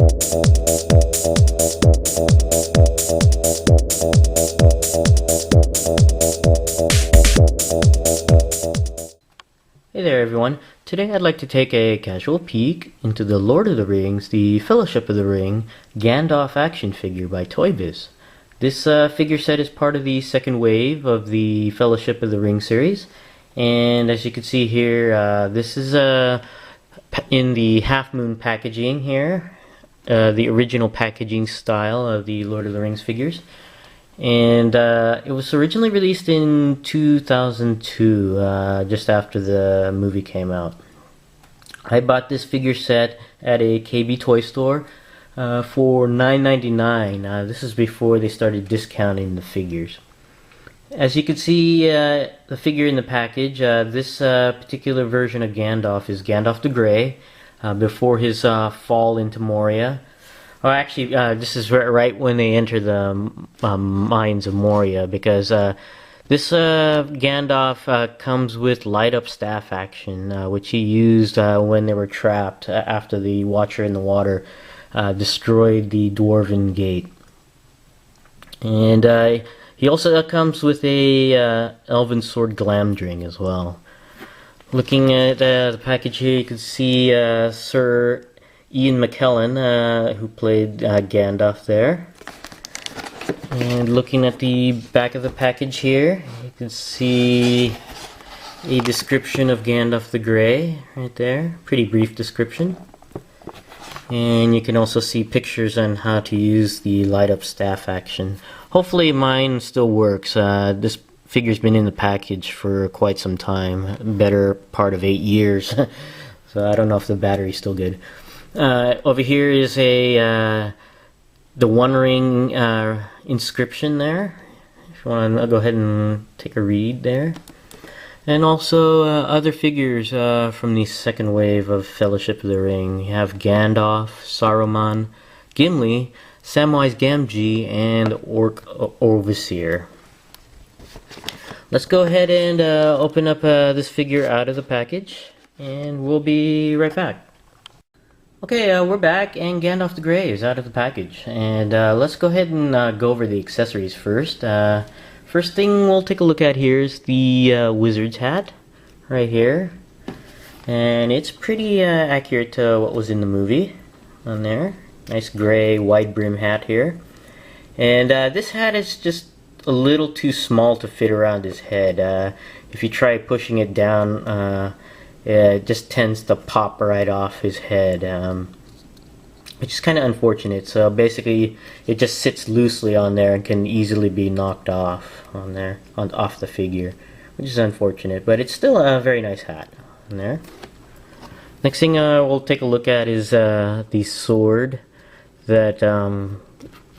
Hey there everyone, today I'd like to take a casual peek into the Lord of the Rings, the Fellowship of the Ring, Gandalf action figure by Toy Biz. This figure set is part of the second wave of the Fellowship of the Ring series, and as you can see here, this is in the Half Moon packaging here, the original packaging style of the Lord of the Rings figures. And it was originally released in 2002, just after the movie came out. I bought this figure set at a KB toy store for $9.99. This is before they started discounting the figures. As you can see, the figure in the package, this particular version of Gandalf is Gandalf the Grey, before his fall into Moria. Oh, actually, this is right when they enter the mines of Moria, because this Gandalf comes with light-up staff action, which he used when they were trapped after the Watcher in the Water destroyed the Dwarven Gate. And he also comes with a Elven Sword Glamdring as well. Looking at the package here, you can see Sir Ian McKellen, who played Gandalf there. And looking at the back of the package here, you can see a description of Gandalf the Grey right there. Pretty brief description. And you can also see pictures on how to use the light up staff action. Hopefully mine still works. This figure's been in the package for quite some time, better part of 8 years. So I don't know if the battery's still good. Over here is the One Ring inscription there. If you want to go ahead and take a read there. And also other figures from the second wave of Fellowship of the Ring. You have Gandalf, Saruman, Gimli, Samwise Gamgee, and Orvisir. Let's go ahead and open up this figure out of the package, and we'll be right back. Okay, we're back, and Gandalf the Grey is out of the package. And let's go ahead and go over the accessories first. First thing we'll take a look at here is the wizard's hat, right here. And it's pretty accurate to what was in the movie on there. Nice gray, wide brim hat here. And this hat is just a little too small to fit around his head. If you try pushing it down, it just tends to pop right off his head, which is kind of unfortunate. So basically it just sits loosely on there and can easily be knocked off on there, off the figure, which is unfortunate, but it's still a very nice hat on there. Next thing we'll take a look at is the sword that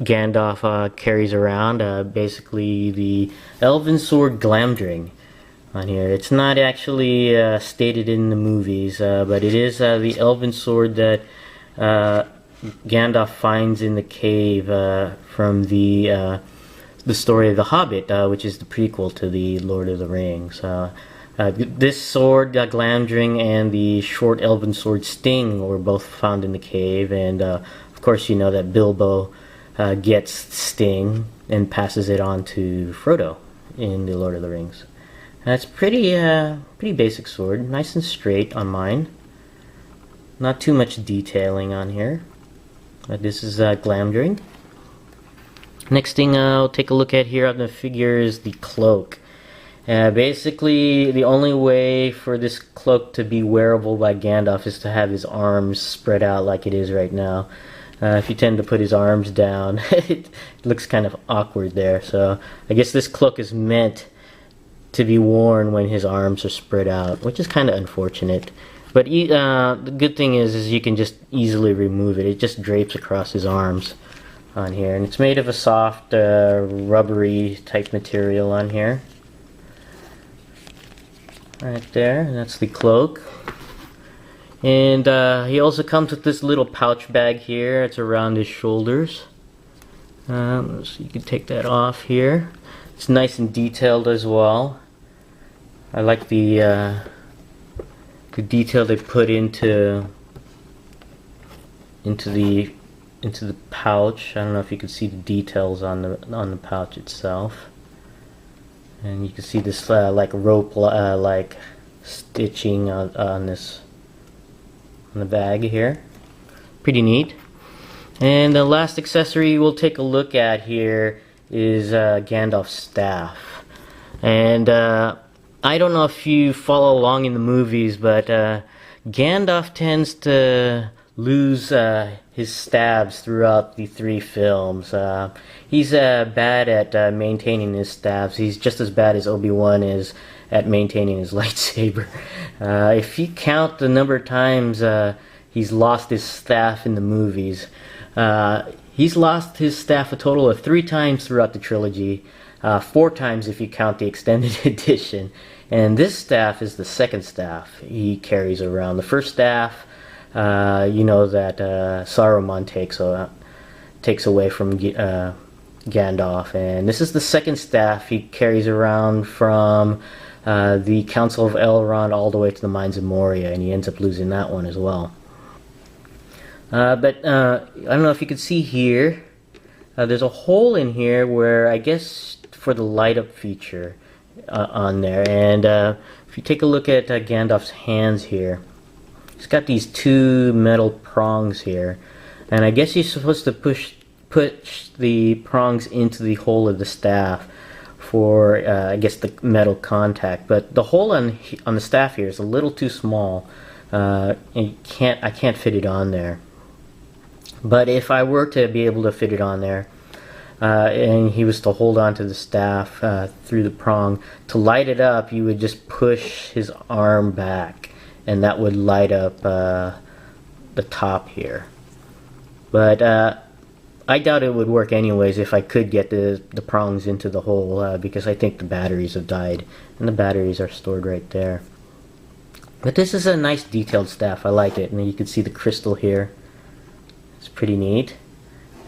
Gandalf carries around, basically the Elven Sword Glamdring on here. It's not actually stated in the movies, but it is the Elven Sword that Gandalf finds in the cave from the story of The Hobbit, which is the prequel to the Lord of the Rings. This sword, Glamdring, and the short Elven Sword Sting were both found in the cave, and of course you know that Bilbo gets Sting and passes it on to Frodo in the Lord of the Rings. That's pretty basic sword, nice and straight on mine. Not too much detailing on here, but this is Glamdring. Next thing I'll take a look at here on the figure is the cloak. Basically, the only way for this cloak to be wearable by Gandalf is to have his arms spread out like it is right now. If you tend to put his arms down, it looks kind of awkward there. So I guess this cloak is meant to be worn when his arms are spread out, which is kind of unfortunate. But the good thing is you can just easily remove it. It just drapes across his arms on here, and it's made of a soft, rubbery type material on here. Right there, and that's the cloak. And he also comes with this little pouch bag here. It's around his shoulders. So you can take that off here. It's nice and detailed as well. I like the detail they put into the into the pouch. I don't know if you can see the details on the pouch itself, and you can see this like rope like stitching on the bag here. Pretty neat. And the last accessory we'll take a look at here is Gandalf's staff. And I don't know if you follow along in the movies, but Gandalf tends to lose his stabs throughout the 3 films. He's bad at maintaining his stabs. He's just as bad as Obi-Wan is at maintaining his lightsaber. If you count the number of times he's lost his staff in the movies, he's lost his staff a total of 3 times throughout the trilogy, 4 times if you count the extended edition. And this staff is the second staff he carries around. The first staff, you know, that Saruman takes away from Gandalf, and this is the second staff he carries around from the Council of Elrond all the way to the Mines of Moria, and he ends up losing that one as well. But I don't know if you can see here, there's a hole in here where I guess for the light up feature on there. And if you take a look at Gandalf's hands here, he's got these 2 metal prongs here, and I guess you're supposed to push the prongs into the hole of the staff for I guess the metal contact. But the hole on the staff here is a little too small, and I can't fit it on there. But if I were to be able to fit it on there, and he was to hold on to the staff through the prong, to light it up, you would just push his arm back, and that would light up the top here. But I doubt it would work anyways if I could get the prongs into the hole, because I think the batteries have died, and the batteries are stored right there. But this is a nice detailed staff. I like it, and you can see the crystal here. It's pretty neat,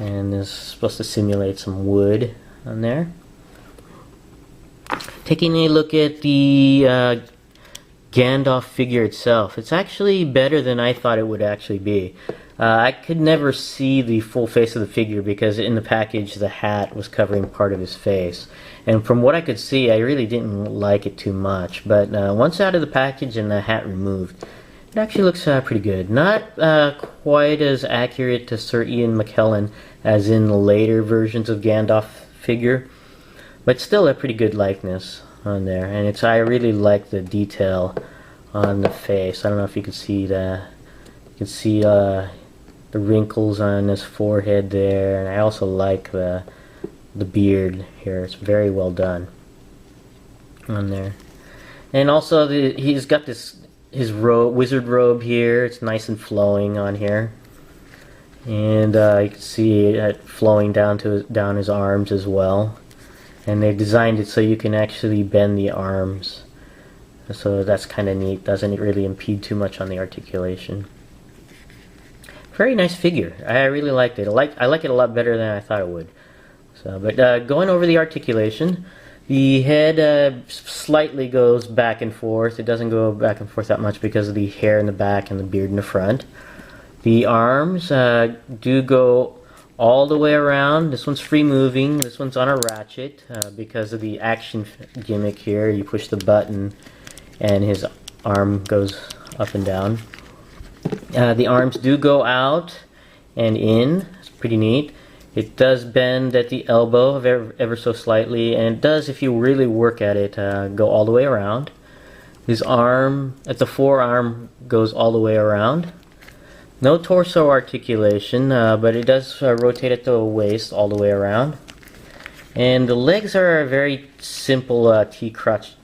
and this is supposed to simulate some wood on there. Taking a look at the Gandalf figure itself, it's actually better than I thought it would actually be. I could never see the full face of the figure because in the package the hat was covering part of his face, and from what I could see I really didn't like it too much. But once out of the package and the hat removed, it actually looks pretty good. Not quite as accurate to Sir Ian McKellen as in the later versions of Gandalf figure, but still a pretty good likeness on there. And I really like the detail on the face. I don't know if you can see that. You can see the wrinkles on his forehead there, and I also like the beard here. It's very well done on there. And also he's got his wizard robe here. It's nice and flowing on here, and you can see it flowing down his arms as well. And they designed it so you can actually bend the arms, so that's kind of neat. Doesn't really impede too much on the articulation. Very nice figure. I really liked it. I like it a lot better than I thought it would. So, but going over the articulation, the head slightly goes back and forth. It doesn't go back and forth that much because of the hair in the back and the beard in the front. The arms do go all the way around. This one's free moving. This one's on a ratchet because of the action gimmick here. You push the button and his arm goes up and down. The arms do go out and in. It's pretty neat. It does bend at the elbow ever so slightly, and it does, if you really work at it, go all the way around. His arm at the forearm goes all the way around. No torso articulation, but it does rotate at the waist all the way around. And the legs are a very simple T-crotch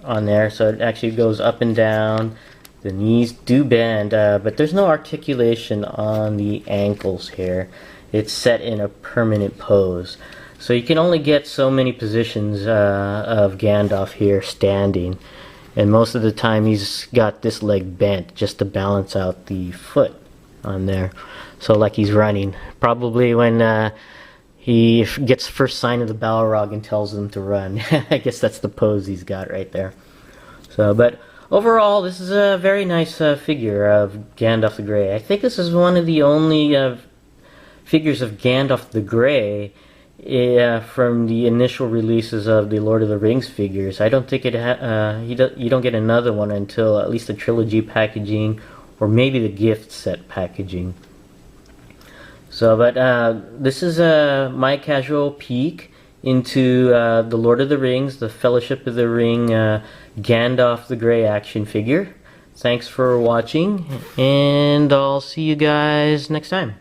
on there, so it actually goes up and down. The knees do bend, but there's no articulation on the ankles here. It's set in a permanent pose. So you can only get so many positions of Gandalf here standing. And most of the time he's got this leg bent just to balance out the foot on there. So like he's running. Probably when he gets first sign of the Balrog and tells them to run. I guess that's the pose he's got right there. So, but overall, this is a very nice figure of Gandalf the Grey. I think this is one of the only figures of Gandalf the Grey from the initial releases of the Lord of the Rings figures. I don't think you don't get another one until at least the trilogy packaging, or maybe the gift set packaging. So, but this is my casual peek into the Lord of the Rings, the Fellowship of the Ring, Gandalf the Grey action figure. Thanks for watching, and I'll see you guys next time.